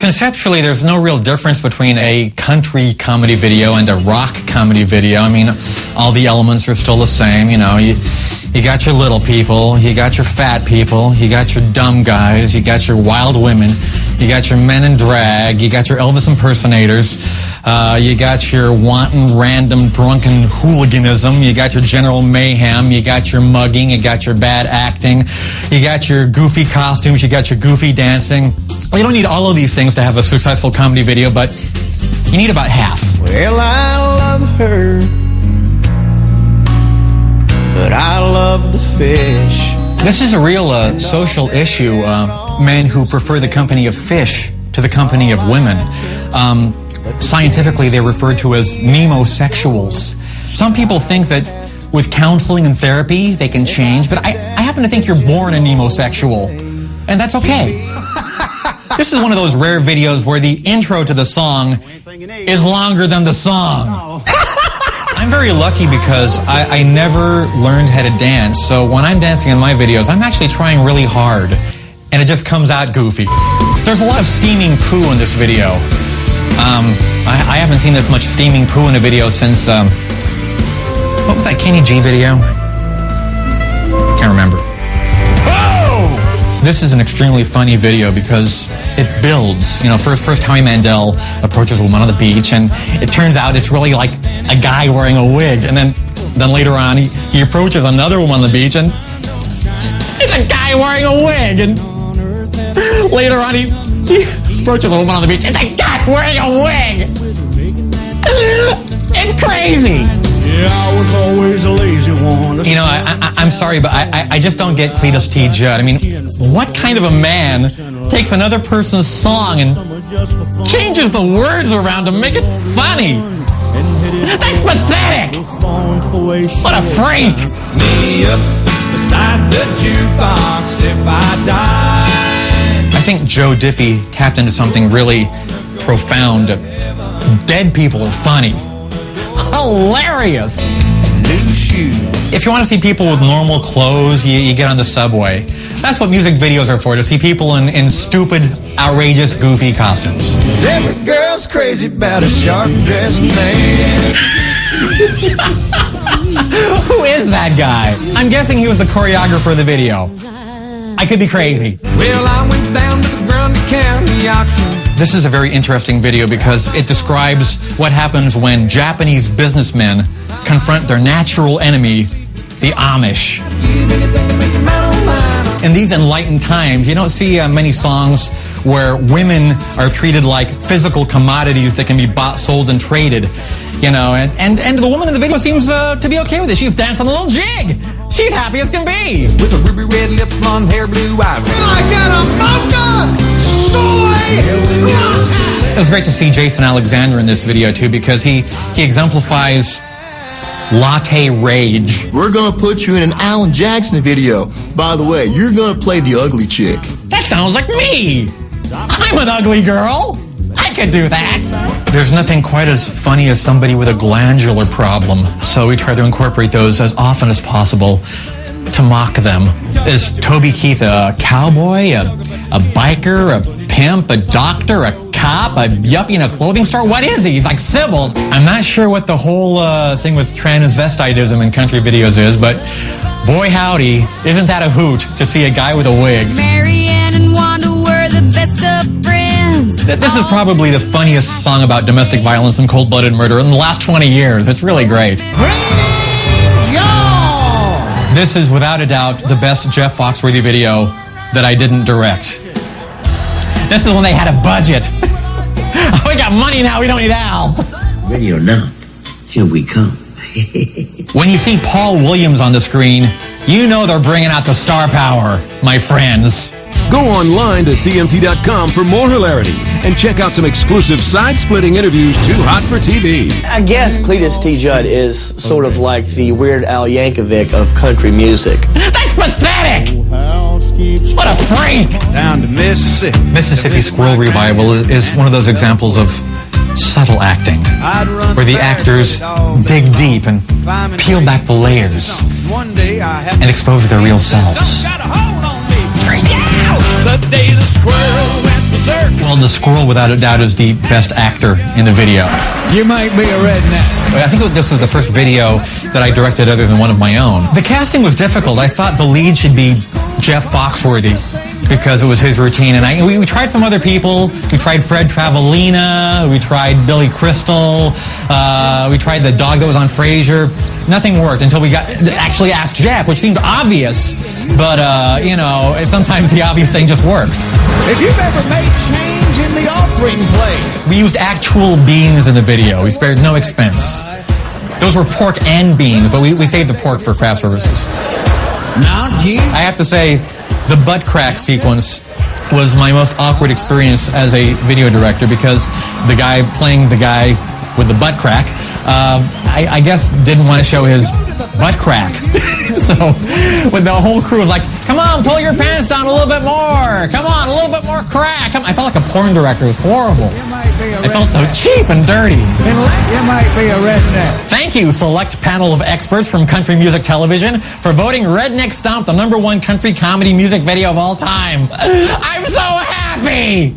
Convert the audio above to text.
Conceptually, there's no real difference between a country comedy video and a rock comedy video. I mean, all the elements are still the same. You know, you got your little people, you got your fat people, you got your dumb guys, you got your wild women, you got your men in drag, you got your Elvis impersonators, you got your wanton, random, drunken hooliganism, you got your general mayhem, you got your mugging, you got your bad acting, you got your goofy costumes, you got your goofy dancing. You don't need all of these things to have a successful comedy video, but you need about half. Well, I love her, but I love the fish. This is a real social issue. Men who prefer the company of fish to the company of women. Scientifically, they're referred to as nemosexuals. Some people think that with counseling and therapy, they can change, but I happen to think you're born a nemosexual, and that's okay. This is one of those rare videos where the intro to the song is longer than the song. I'm very lucky because I never learned how to dance, so when I'm dancing in my videos, I'm actually trying really hard, and it just comes out goofy. There's a lot of steaming poo in this video. I haven't seen this much steaming poo in a video since, what was that Kenny G video? Can't remember. This is an extremely funny video because it builds. You know, first Howie Mandel approaches a woman on the beach, and it turns out it's really like a guy wearing a wig. And then later on, he approaches another woman on the beach, and it's a guy wearing a wig. And later on, he approaches a woman on the beach, it's a guy wearing a wig. It's crazy. Yeah, I was always a lazy one. You know, I'm sorry, but I just don't get Cletus T. Judd. I mean, what kind of a man takes another person's song and changes the words around to make it funny? That's pathetic! What a freak! Me up beside the jukebox if I die. I think Joe Diffie tapped into something really profound. Dead people are funny. Hilarious. New shoes. If you want to see people with normal clothes, you get on the subway. That's what music videos are for, to see people in stupid, outrageous, goofy costumes. Every girl's crazy about a sharp-dressed man. Who is that guy? I'm guessing he was the choreographer of the video. I could be crazy. Well, I went down to the Grundy County auction. This is a very interesting video because it describes what happens when Japanese businessmen confront their natural enemy, the Amish. In these enlightened times, you don't see many songs where women are treated like physical commodities that can be bought, sold, and traded. You know, and the woman in the video seems to be okay with it. She's dancing a little jig. She's happy as can be. With a ruby red lips, blonde hair, blue eyes. I got a mocha soy. It was great to see Jason Alexander in this video too, because he exemplifies latte rage. We're gonna put you in an Alan Jackson video. By the way, you're gonna play the ugly chick. That sounds like me. I'm an ugly girl. I could do that. There's nothing quite as funny as somebody with a glandular problem, so we try to incorporate those as often as possible to mock them. Is Toby Keith a cowboy, a biker, a pimp, a doctor, a cop, a yuppie in a clothing store? What is he? He's like Sybil. I'm not sure what the whole thing with transvestitism in country videos is, but boy howdy, isn't that a hoot to see a guy with a wig. Marianne and Wanda were the best of friends. This is probably the funniest song about domestic violence and cold-blooded murder in the last 20 years. It's really great. This is without a doubt the best Jeff Foxworthy video that I didn't direct. This is when they had a budget. We got money now, we don't need Al. Ready or not, here we come. When you see Paul Williams on the screen, you know they're bringing out the star power, my friends. Go online to CMT.com for more hilarity and check out some exclusive side-splitting interviews too hot for TV. I guess Cletus T. Judd is sort of like the Weird Al Yankovic of country music. That's pathetic! What a freak! Down to Mississippi. Mississippi Squirrel Revival is one of those examples of subtle acting, where the actors dig deep and peel back the layers and expose their real selves. The day the squirrel went berserk. Well, Well, the squirrel, without a doubt, is the best actor in the video. You might be a redneck. I think this was the first video that I directed other than one of my own. The casting was difficult. I thought the lead should be Jeff Foxworthy because it was his routine. And we tried some other people. We tried Fred Travalina. We tried Billy Crystal. We tried the dog that was on Frasier. Nothing worked until we actually asked Jeff, which seemed obvious. But, sometimes the obvious thing just works. If you've ever made change in the offering plate. We used actual beans in the video. We spared no expense. Those were pork and beans, but we saved the pork for craft services. Now, Gene. I have to say, the butt crack sequence was my most awkward experience as a video director because the guy playing the guy with the butt crack, I guess didn't want to show his butt crack. So when the whole crew was like, come on, pull your pants down a little bit more. Come on, a little bit more crack. I felt like a porn director. It was horrible. I felt so cheap and dirty. You might be a redneck. Thank you, select panel of experts from Country Music Television, for voting Redneck Stomp the #1 country comedy music video of all time. I'm so happy!